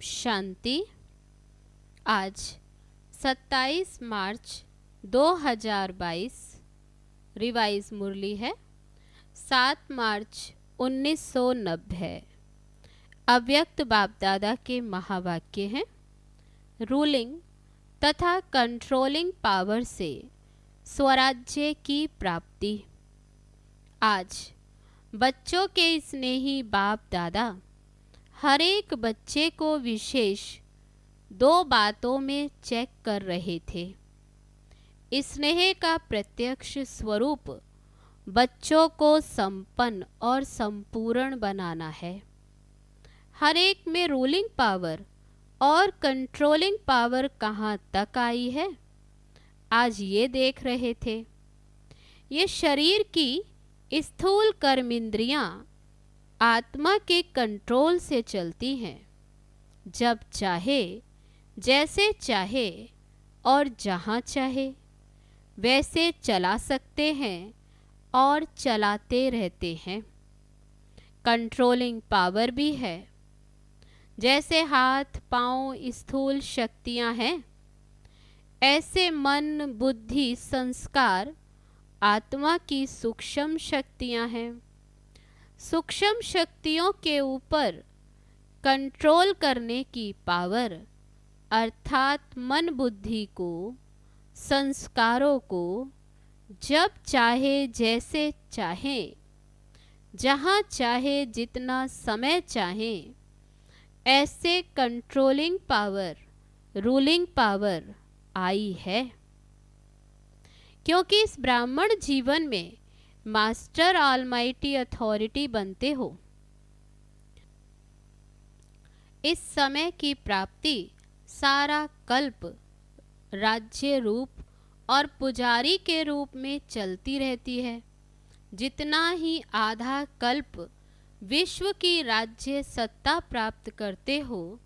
शांति। आज 27 मार्च 2022 रिवाइज मुरली है 7 मार्च 1990। अव्यक्त बाप दादा के महावाक्य हैं, रूलिंग तथा कंट्रोलिंग पावर से स्वराज्य की प्राप्ति। आज बच्चों के स्नेही बाप दादा हर एक बच्चे को विशेष 2 बातों में चेक कर रहे थे। स्नेह का प्रत्यक्ष स्वरूप बच्चों को संपन्न और संपूर्ण बनाना है। हर एक में रूलिंग पावर और कंट्रोलिंग पावर कहाँ तक आई है, आज ये देख रहे थे। ये शरीर की स्थूल कर्मेंद्रियां आत्मा के कंट्रोल से चलती हैं। जब चाहे, जैसे चाहे और जहाँ चाहे वैसे चला सकते हैं और चलाते रहते हैं। कंट्रोलिंग पावर भी है। जैसे हाथ पांव स्थूल शक्तियाँ हैं, ऐसे मन बुद्धि संस्कार आत्मा की सूक्ष्म शक्तियाँ हैं। सूक्ष्म शक्तियों के ऊपर कंट्रोल करने की पावर अर्थात मन बुद्धि को, संस्कारों को जब चाहे जैसे चाहे, जहाँ चाहे जितना समय चाहे, ऐसे कंट्रोलिंग पावर, रूलिंग पावर आई है। क्योंकि इस ब्राह्मण जीवन में मास्टर ऑलमाइटी अथॉरिटी बनते हो। इस समय की प्राप्ति सारा कल्प राज्य रूप और पुजारी के रूप में चलती रहती है। जितना ही आधा कल्प विश्व की राज्य सत्ता प्राप्त करते हो,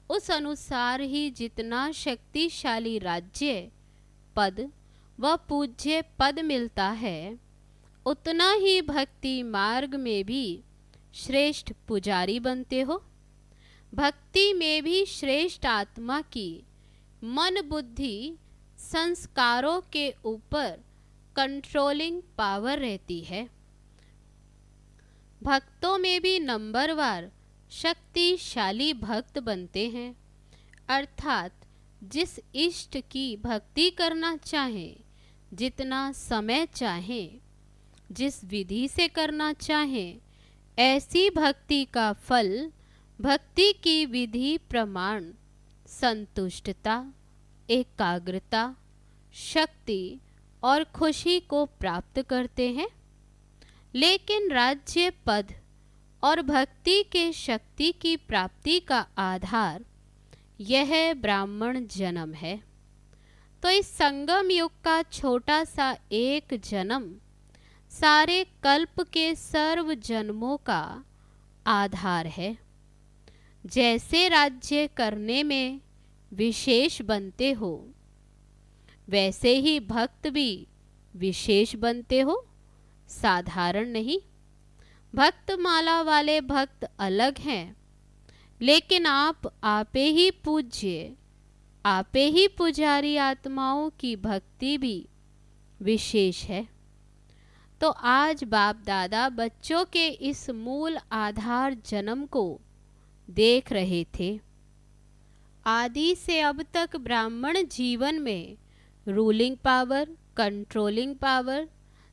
उस अनुसार ही जितना शक्तिशाली राज्य पद व पूज्य पद मिलता है, उतना ही भक्ति मार्ग में भी श्रेष्ठ पुजारी बनते हो। भक्ति में भी श्रेष्ठ आत्मा की मन बुद्धि संस्कारों के ऊपर कंट्रोलिंग पावर रहती है। भक्तों में भी नंबरवार शक्तिशाली भक्त बनते हैं। अर्थात जिस इष्ट की भक्ति करना चाहे, जितना समय चाहे, जिस विधि से करना चाहें, ऐसी भक्ति का फल भक्ति की विधि प्रमाण संतुष्टता, एकाग्रता, शक्ति और खुशी को प्राप्त करते हैं। लेकिन राज्य पद और भक्ति के शक्ति की प्राप्ति का आधार यह ब्राह्मण जन्म है। तो इस संगम युग का छोटा सा एक जन्म सारे कल्प के सर्व जन्मों का आधार है। जैसे राज्य करने में विशेष बनते हो, वैसे ही भक्त भी विशेष बनते हो, साधारण नहीं। भक्त माला वाले भक्त अलग हैं, लेकिन आप आपे ही पूज्य, आपे ही पुजारी आत्माओं की भक्ति भी विशेष है। तो आज बाप दादा बच्चों के इस मूल आधार जन्म को देख रहे थे। आदि से अब तक ब्राह्मण जीवन में रूलिंग पावर, कंट्रोलिंग पावर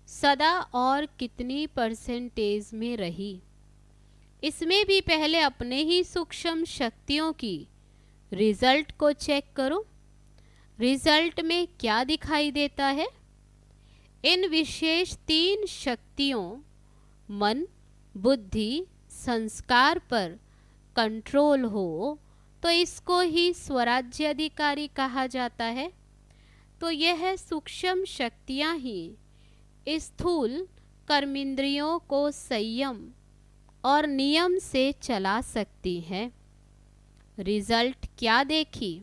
सदा और कितनी परसेंटेज में रही। इसमें भी पहले अपने ही सूक्ष्म शक्तियों की रिजल्ट को चेक करो। रिजल्ट में क्या दिखाई देता है? इन विशेष 3 शक्तियों मन बुद्धि संस्कार पर कंट्रोल हो तो इसको ही स्वराज्य अधिकारी कहा जाता है। तो यह सूक्ष्म शक्तियां ही स्थूल कर्मेंद्रियों को संयम और नियम से चला सकती हैं। रिजल्ट क्या देखी?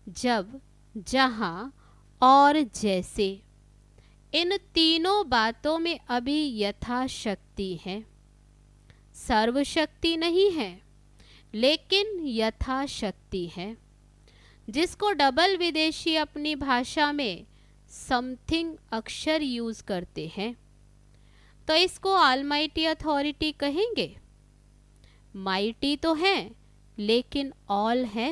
जब, जहां और जैसे, इन तीनों बातों में अभी यथाशक्ति है, सर्वशक्ति नहीं है। लेकिन यथाशक्ति है। जिसको डबल विदेशी अपनी भाषा में समथिंग अक्षर यूज करते हैं, तो इसको ऑलमाइटी अथॉरिटी कहेंगे। माइटी तो है लेकिन ऑल है।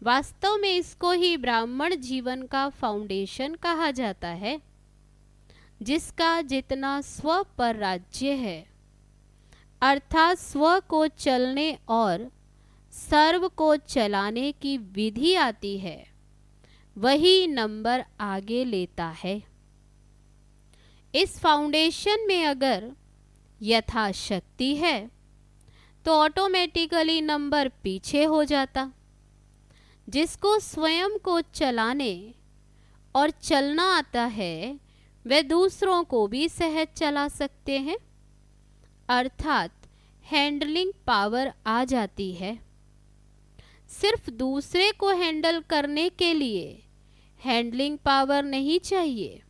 वास्तव में इसको ही ब्राह्मण जीवन का फाउंडेशन कहा जाता है, जिसका जितना स्व पर राज्य है, अर्थात स्व को चलने और सर्व को चलाने की विधि आती है, वही नंबर आगे लेता है। इस फाउंडेशन में अगर यथाशक्ति है तो ऑटोमेटिकली नंबर पीछे हो जाता। जिसको स्वयं को चलाने और चलना आता है, वे दूसरों को भी सहज चला सकते हैं, अर्थात हैंडलिंग पावर आ जाती है। सिर्फ दूसरे को हैंडल करने के लिए हैंडलिंग पावर नहीं चाहिए।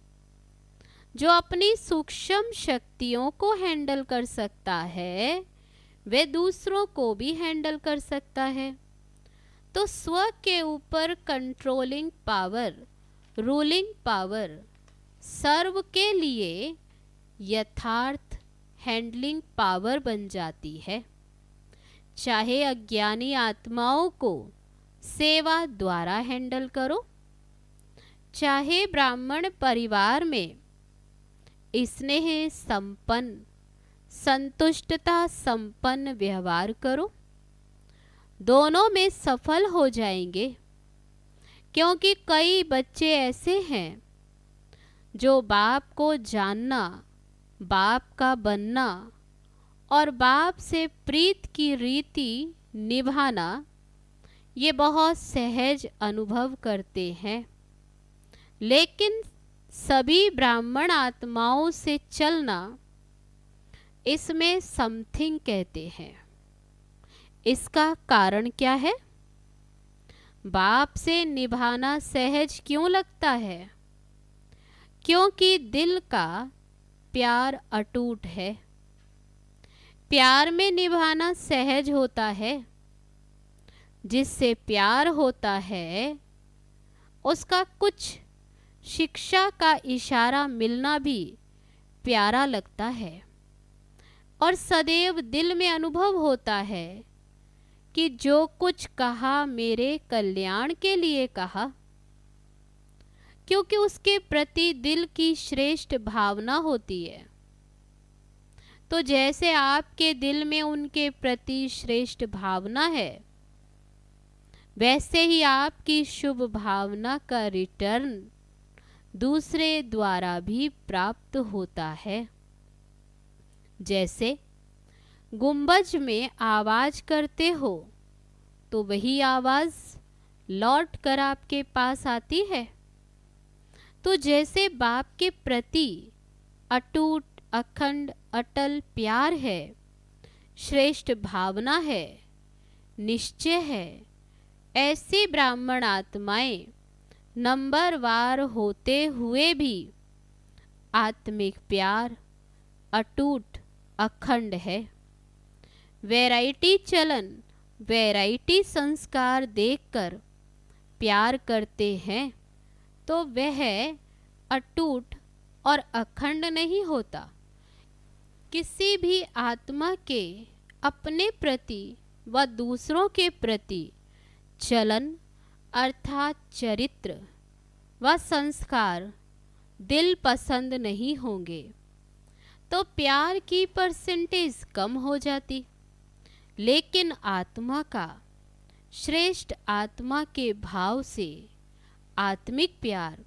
जो अपनी सूक्ष्म शक्तियों को हैंडल कर सकता है, वे दूसरों को भी हैंडल कर सकता है। तो स्व के ऊपर कंट्रोलिंग पावर, रूलिंग पावर सर्व के लिए यथार्थ हैंडलिंग पावर बन जाती है। चाहे अज्ञानी आत्माओं को सेवा द्वारा हैंडल करो, चाहे ब्राह्मण परिवार में स्नेह संपन्न, संतुष्टता संपन्न व्यवहार करो, दोनों में सफल हो जाएंगे। क्योंकि कई बच्चे ऐसे हैं जो बाप को जानना, बाप का बनना और बाप से प्रीत की रीति निभाना ये बहुत सहज अनुभव करते हैं, लेकिन सभी ब्राह्मण आत्माओं से चलना, इसमें समथिंग कहते हैं। इसका कारण क्या है? बाप से निभाना सहज क्यों लगता है? क्योंकि दिल का प्यार अटूट है। प्यार में निभाना सहज होता है। जिससे प्यार होता है, उसका कुछ शिक्षा का इशारा मिलना भी प्यारा लगता है, और सदैव दिल में अनुभव होता है कि जो कुछ कहा मेरे कल्याण के लिए कहा, क्योंकि उसके प्रति दिल की श्रेष्ठ भावना होती है। तो जैसे आपके दिल में उनके प्रति श्रेष्ठ भावना है, वैसे ही आपकी शुभ भावना का रिटर्न दूसरे द्वारा भी प्राप्त होता है। जैसे गुंबज में आवाज करते हो तो वही आवाज लौट कर आपके पास आती है। तो जैसे बाप के प्रति अटूट, अखंड, अटल प्यार है, श्रेष्ठ भावना है, निश्चय है, ऐसी ब्राह्मण आत्माएं नंबरवार होते हुए भी आत्मिक प्यार अटूट, अखंड है। वैरायटी चलन, वैरायटी संस्कार देखकर प्यार करते हैं, तो वह अटूट और अखंड नहीं होता। किसी भी आत्मा के अपने प्रति व दूसरों के प्रति चलन अर्थात चरित्र व संस्कार दिल पसंद नहीं होंगे, तो प्यार की परसेंटेज कम हो जाती। लेकिन आत्मा का, श्रेष्ठ आत्मा के भाव से आत्मिक प्यार,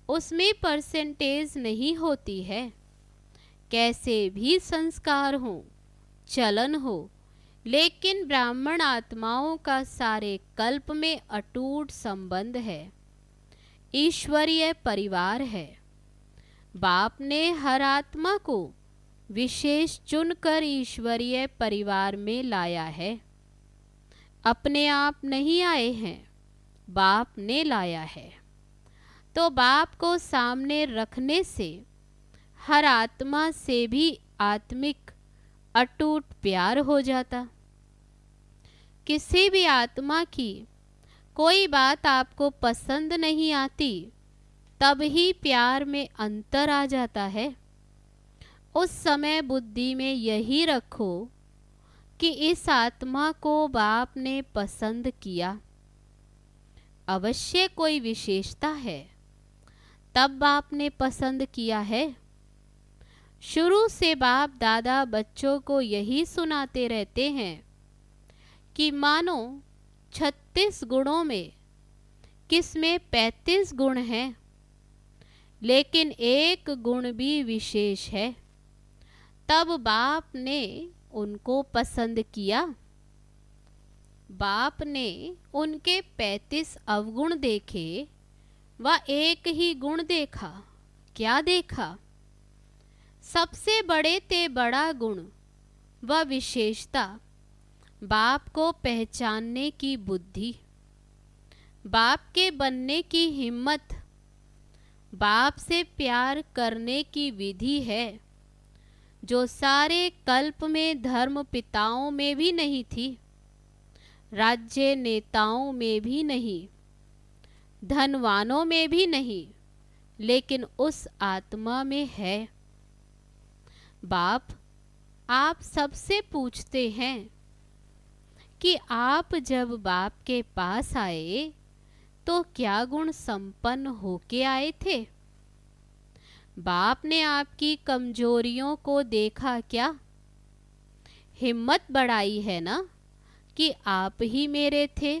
उसमें परसेंटेज नहीं होती है। कैसे भी संस्कार हो, चलन हो, लेकिन ब्राह्मण आत्माओं का सारे कल्प में अटूट संबंध है, ईश्वरीय परिवार है। बाप ने हर आत्मा को विशेष चुनकर ईश्वरीय परिवार में लाया है। अपने आप नहीं आए हैं, बाप ने लाया है। तो बाप को सामने रखने से हर आत्मा से भी आत्मिक अटूट प्यार हो जाता। किसी भी आत्मा की कोई बात आपको पसंद नहीं आती, तब ही प्यार में अंतर आ जाता है। उस समय बुद्धि में यही रखो कि इस आत्मा को बाप ने पसंद किया। अवश्य कोई विशेषता है, तब बाप ने पसंद किया है। शुरू से बाप दादा बच्चों को यही सुनाते रहते हैं कि मानो 36 गुणों में किसमें 35 गुण हैं, लेकिन एक गुण भी विशेष है। तब बाप ने उनको पसंद किया। बाप ने उनके 35 अवगुण देखे व एक ही गुण देखा। क्या देखा? सबसे बड़े ते बड़ा गुण व विशेषता, बाप को पहचानने की बुद्धि, बाप के बनने की हिम्मत, बाप से प्यार करने की विधि है, जो सारे कल्प में धर्म पिताओं में भी नहीं थी, राज्य नेताओं में भी नहीं, धनवानों में भी नहीं, लेकिन उस आत्मा में है। बाप आप सबसे पूछते हैं कि आप जब बाप के पास आए तो क्या गुण संपन्न होके आए थे? बाप ने आपकी कमजोरियों को देखा क्या? हिम्मत बढ़ाई है ना कि आप ही मेरे थे,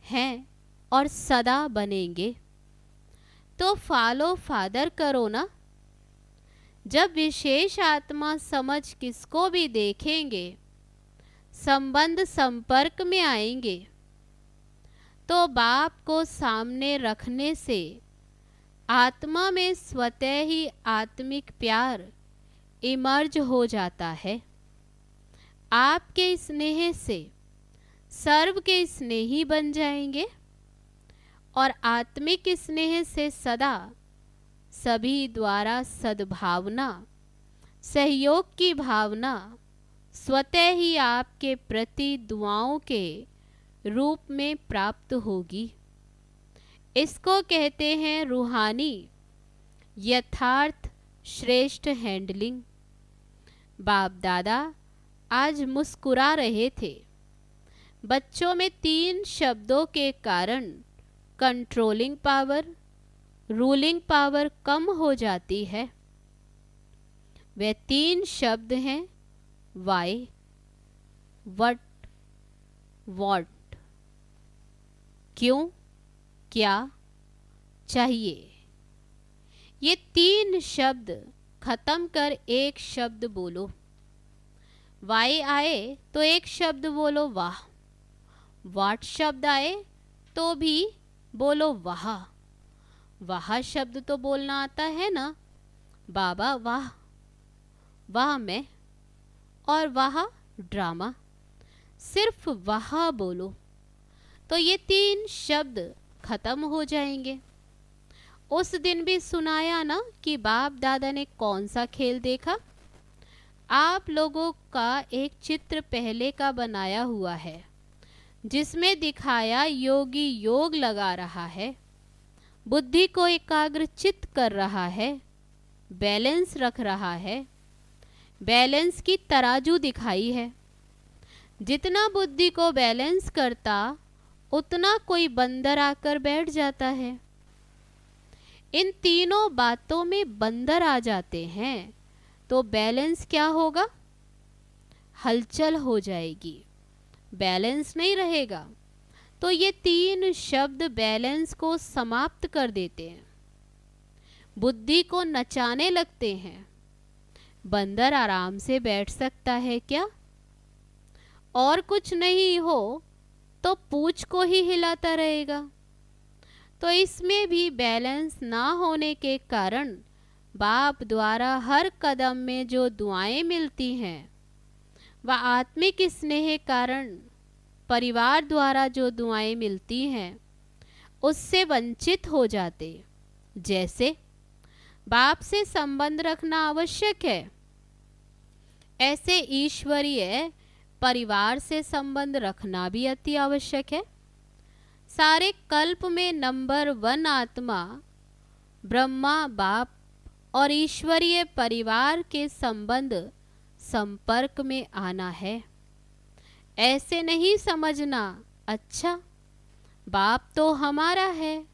हैं और सदा बनेंगे, तो फॉलो फादर करो ना। जब विशेष आत्मा समझ किसको भी देखेंगे, संबंध संपर्क में आएंगे, तो बाप को सामने रखने से आत्मा में स्वतः ही आत्मिक प्यार इमर्ज हो जाता है। आपके स्नेह से सर्व के स्नेही बन जाएंगे और आत्मिक स्नेह से सदा सभी द्वारा सद्भावना, सहयोग की भावना स्वतः ही आपके प्रति दुआओं के रूप में प्राप्त होगी। इसको कहते हैं रूहानी यथार्थ श्रेष्ठ हैंडलिंग। बाप दादा आज मुस्कुरा रहे थे। बच्चों में 3 शब्दों के कारण कंट्रोलिंग पावर, रूलिंग पावर कम हो जाती है। वे 3 शब्द हैं वाई, वट, वॉट। क्यों, क्या, चाहिए। ये 3 शब्द खत्म कर एक शब्द बोलो। वाई आए तो एक शब्द बोलो वाह। वाट शब्द आए तो भी बोलो वाह। वाह शब्द तो बोलना आता है ना, बाबा वाह, वाह मैं, और वाह ड्रामा। सिर्फ वाह बोलो तो ये 3 शब्द खत्म हो जाएंगे। उस दिन भी सुनाया ना कि बाप दादा ने कौन सा खेल देखा। आप लोगों का एक चित्र पहले का बनाया हुआ है, जिसमें दिखाया योगी योग लगा रहा है, बुद्धि को एकाग्रचित कर रहा है, बैलेंस रख रहा है। बैलेंस की तराजू दिखाई है। जितना बुद्धि को बैलेंस करता, उतना कोई बंदर आकर बैठ जाता है। इन तीनों बातों में बंदर आ जाते हैं तो बैलेंस क्या होगा? हलचल हो जाएगी, बैलेंस नहीं रहेगा। तो ये 3 शब्द बैलेंस को समाप्त कर देते हैं, बुद्धि को नचाने लगते हैं। बंदर आराम से बैठ सकता है क्या? और कुछ नहीं हो तो पूंछ को ही हिलाता रहेगा। तो इसमें भी बैलेंस ना होने के कारण बाप द्वारा हर कदम में जो दुआएं मिलती हैं, वह आत्मिक स्नेह कारण परिवार द्वारा जो दुआएं मिलती हैं, उससे वंचित हो जाते। जैसे बाप से संबंध रखना आवश्यक है, ऐसे ईश्वरीय परिवार से संबंध रखना भी अति आवश्यक है। सारे कल्प में नंबर 1 आत्मा ब्रह्मा बाप और ईश्वरीय परिवार के संपर्क में आना है। ऐसे नहीं समझना, अच्छा बाप तो हमारा है,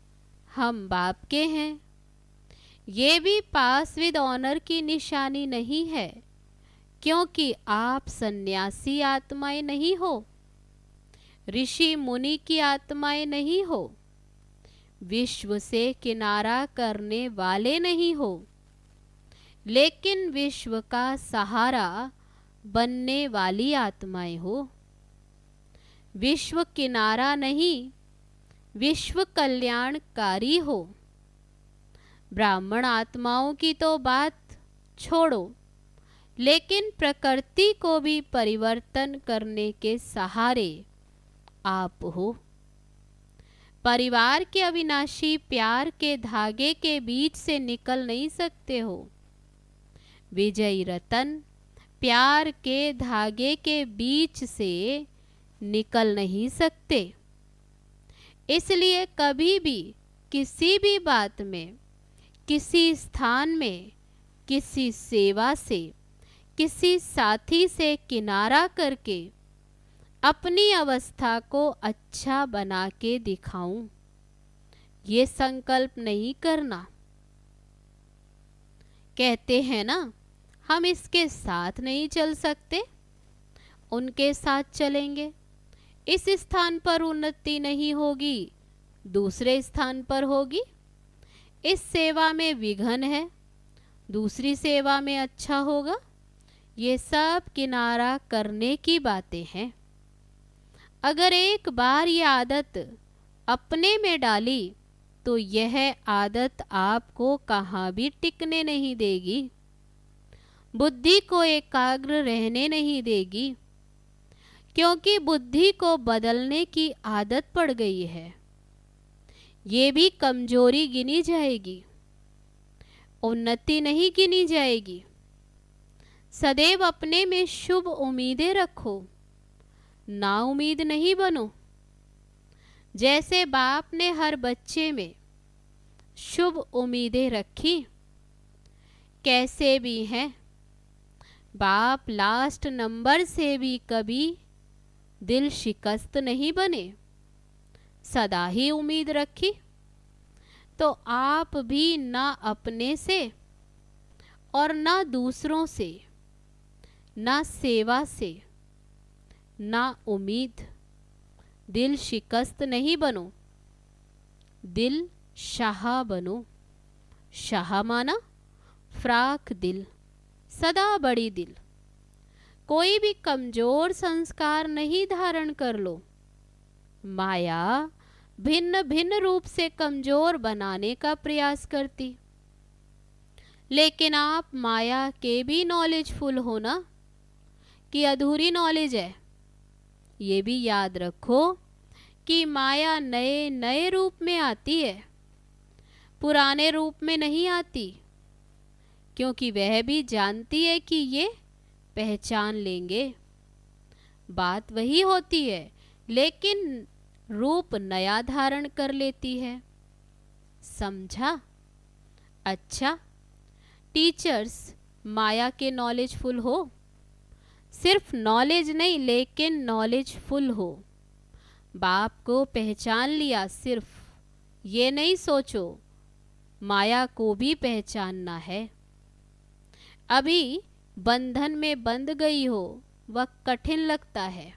हम बाप के हैं। ये भी पास विद ऑनर की निशानी नहीं है, क्योंकि आप सन्यासी आत्माएं नहीं हो, ऋषि मुनि की आत्माएं नहीं हो, विश्व से किनारा करने वाले नहीं हो, लेकिन विश्व का सहारा बनने वाली आत्माएं हो। विश्व किनारा नहीं, विश्व कल्याणकारी हो। ब्राह्मण आत्माओं की तो बात छोड़ो, लेकिन प्रकृति को भी परिवर्तन करने के सहारे आप हो। परिवार के अविनाशी प्यार के धागे के बीच से निकल नहीं सकते हो। विजयी रतन प्यार के धागे के बीच से निकल नहीं सकते। इसलिए कभी भी किसी भी बात में, किसी स्थान में, किसी सेवा से, किसी साथी से किनारा करके अपनी अवस्था को अच्छा बना के दिखाऊं, ये संकल्प नहीं करना। कहते हैं ना, हम इसके साथ नहीं चल सकते, उनके साथ चलेंगे। इस स्थान पर उन्नति नहीं होगी, दूसरे स्थान पर होगी। इस सेवा में विघ्न है, दूसरी सेवा में अच्छा होगा। ये सब किनारा करने की बातें हैं। अगर एक बार ये आदत अपने में डाली तो यह आदत आपको कहाँ भी टिकने नहीं देगी, बुद्धि को एकाग्र रहने नहीं देगी, क्योंकि बुद्धि को बदलने की आदत पड़ गई है। ये भी कमजोरी गिनी जाएगी, उन्नति नहीं गिनी जाएगी। सदैव अपने में शुभ उम्मीदें रखो, ना उम्मीद नहीं बनो। जैसे बाप ने हर बच्चे में शुभ उम्मीदें रखी, कैसे भी हैं, बाप लास्ट नंबर से भी कभी दिल शिकस्त नहीं बने, सदा ही उम्मीद रखी। तो आप भी ना अपने से और ना दूसरों से, ना सेवा से, ना उम्मीद, दिल शिकस्त नहीं बनो, दिल शाह बनो। शाह माना फ्राक दिल, सदा बड़ी दिल। कोई भी कमजोर संस्कार नहीं धारण कर लो। माया भिन्न भिन्न रूप से कमजोर बनाने का प्रयास करती, लेकिन आप माया के भी नॉलेजफुल हो ना, कि अधूरी नॉलेज है। ये भी याद रखो कि माया नए नए रूप में आती है, पुराने रूप में नहीं आती, क्योंकि वह भी जानती है कि ये पहचान लेंगे। बात वही होती है, लेकिन रूप नया धारण कर लेती है। समझा? अच्छा, टीचर्स माया के नॉलेजफुल हो, सिर्फ नॉलेज नहीं लेकिन नॉलेजफुल हो। बाप को पहचान लिया, सिर्फ ये नहीं सोचो माया को भी पहचानना है। अभी बंधन में बंध गई हो, वह कठिन लगता है।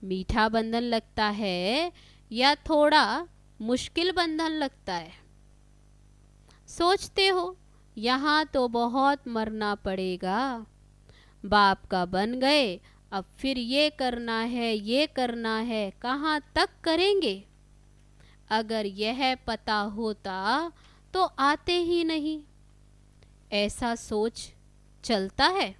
मीठा बंधन लगता है या थोड़ा मुश्किल बंधन लगता है? सोचते हो यहाँ तो बहुत मरना पड़ेगा, बाप का बन गए, अब फिर ये करना है, ये करना है, कहाँ तक करेंगे? अगर यह पता होता तो आते ही नहीं। ऐसा सोच चलता है।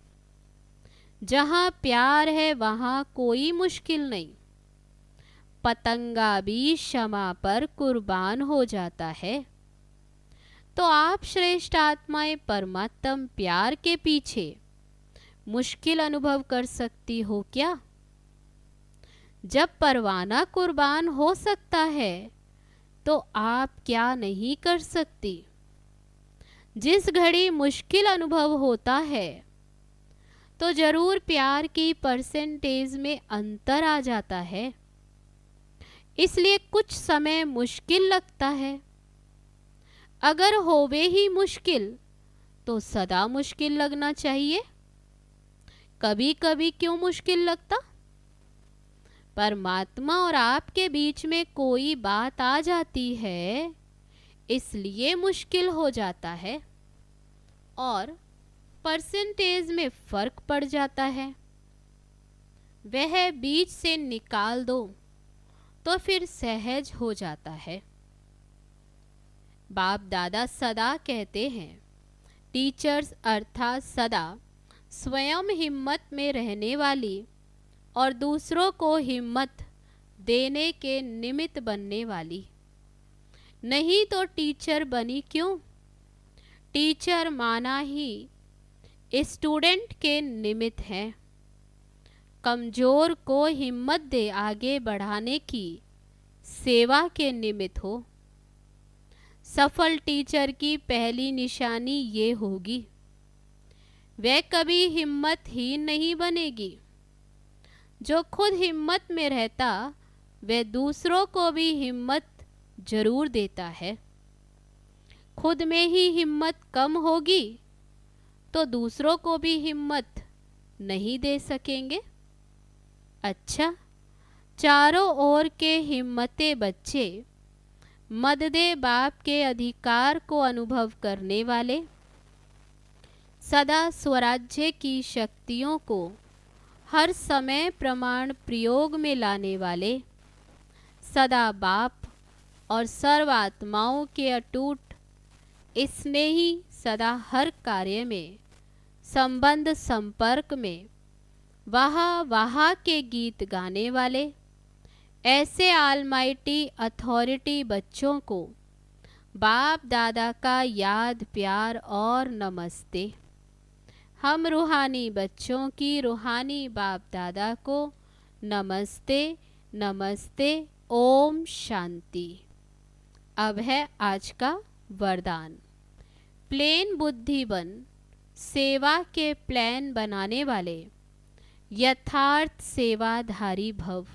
जहाँ प्यार है वहाँ कोई मुश्किल नहीं। पतंगा भी क्षमा पर कुर्बान हो जाता है। तो आप श्रेष्ठ आत्माएं परमात्म प्यार के पीछे मुश्किल अनुभव कर सकती हो क्या? जब परवाना कुर्बान हो सकता है तो आप क्या नहीं कर सकती? जिस घड़ी मुश्किल अनुभव होता है तो जरूर प्यार की परसेंटेज में अंतर आ जाता है, इसलिए कुछ समय मुश्किल लगता है। अगर होवे ही मुश्किल तो सदा मुश्किल लगना चाहिए। कभी कभी क्यों मुश्किल लगता? परमात्मा और आपके बीच में कोई बात आ जाती है, इसलिए मुश्किल हो जाता है और परसेंटेज में फर्क पड़ जाता है। वह बीच से निकाल दो तो फिर सहज हो जाता है। बाप दादा सदा कहते हैं, टीचर्स अर्थात सदा स्वयं हिम्मत में रहने वाली और दूसरों को हिम्मत देने के निमित्त बनने वाली। नहीं तो टीचर बनी क्यों? टीचर माना ही स्टूडेंट के निमित्त है। कमजोर को हिम्मत दे आगे बढ़ाने की सेवा के निमित्त हो। सफल टीचर की पहली निशानी ये होगी, वह कभी हिम्मतहीन नहीं बनेगी। जो खुद हिम्मत में रहता वह दूसरों को भी हिम्मत जरूर देता है। खुद में ही हिम्मत कम होगी तो दूसरों को भी हिम्मत नहीं दे सकेंगे। अच्छा, चारों ओर के हिम्मते बच्चे मददे बाप के अधिकार को अनुभव करने वाले, सदा स्वराज्य की शक्तियों को हर समय प्रमाण प्रयोग में लाने वाले, सदा बाप और सर्वात्माओं के अटूट स्नेही, सदा हर कार्य में संबंध संपर्क में वाहा वाहा के गीत गाने वाले, ऐसे ऑलमाइटी अथॉरिटी बच्चों को बाप दादा का याद प्यार और नमस्ते। हम रूहानी बच्चों की रूहानी बाप दादा को नमस्ते नमस्ते। ओम शांति। अब है आज का वरदान। प्लेन बुद्धि बन सेवा के प्लान बनाने वाले यथार्थ सेवाधारी भव।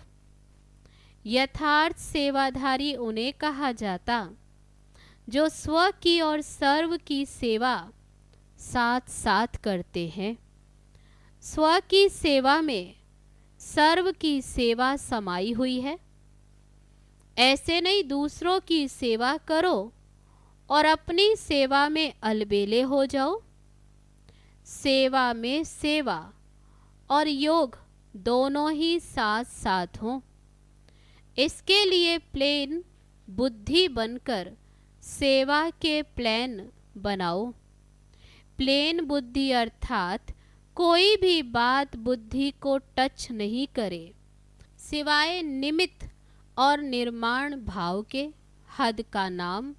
यथार्थ सेवाधारी उन्हें कहा जाता जो स्व की और सर्व की सेवा साथ साथ करते हैं। स्व की सेवा में सर्व की सेवा समाई हुई है। ऐसे नहीं दूसरों की सेवा करो और अपनी सेवा में अलबेले हो जाओ। सेवा में सेवा और योग दोनों ही साथ साथ हों। इसके लिए प्लेन बुद्धि बनकर सेवा के प्लान बनाओ। प्लेन बुद्धि अर्थात कोई भी बात बुद्धि को टच नहीं करे, सिवाय निमित्त और निर्माण भाव के। हद का नाम,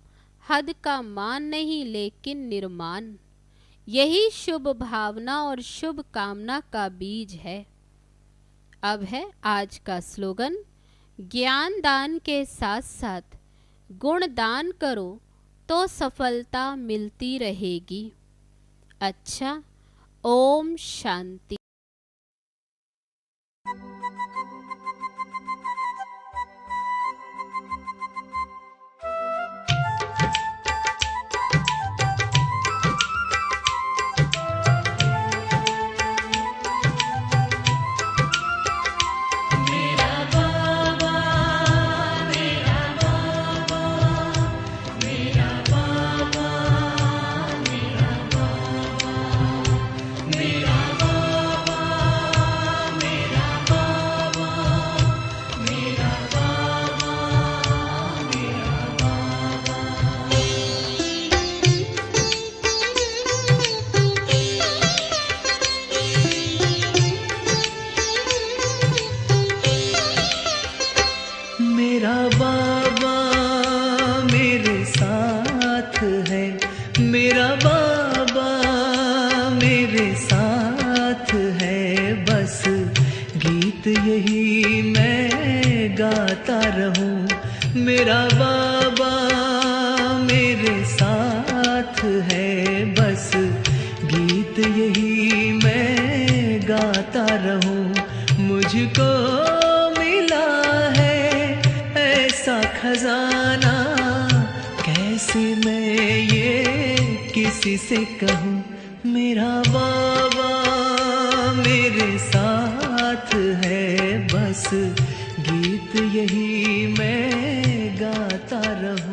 हद का मान नहीं, लेकिन निर्माण। यही शुभ भावना और शुभ कामना का बीज है। अब है आज का स्लोगन। ज्ञान दान के साथ साथ गुण दान करो तो सफलता मिलती रहेगी। अच्छा, ओम शांति। मेरा बाबा मेरे साथ है, मेरा बाबा मेरे साथ रहूं। मेरा बाबा मेरे साथ है, बस गीत यही मैं गाता रहूं। मुझको मिला है ऐसा खजाना, कैसे मैं ये किसी से कहूं। मेरा बाबा मेरे साथ है, बस गीत यही मैं गाता रहूं।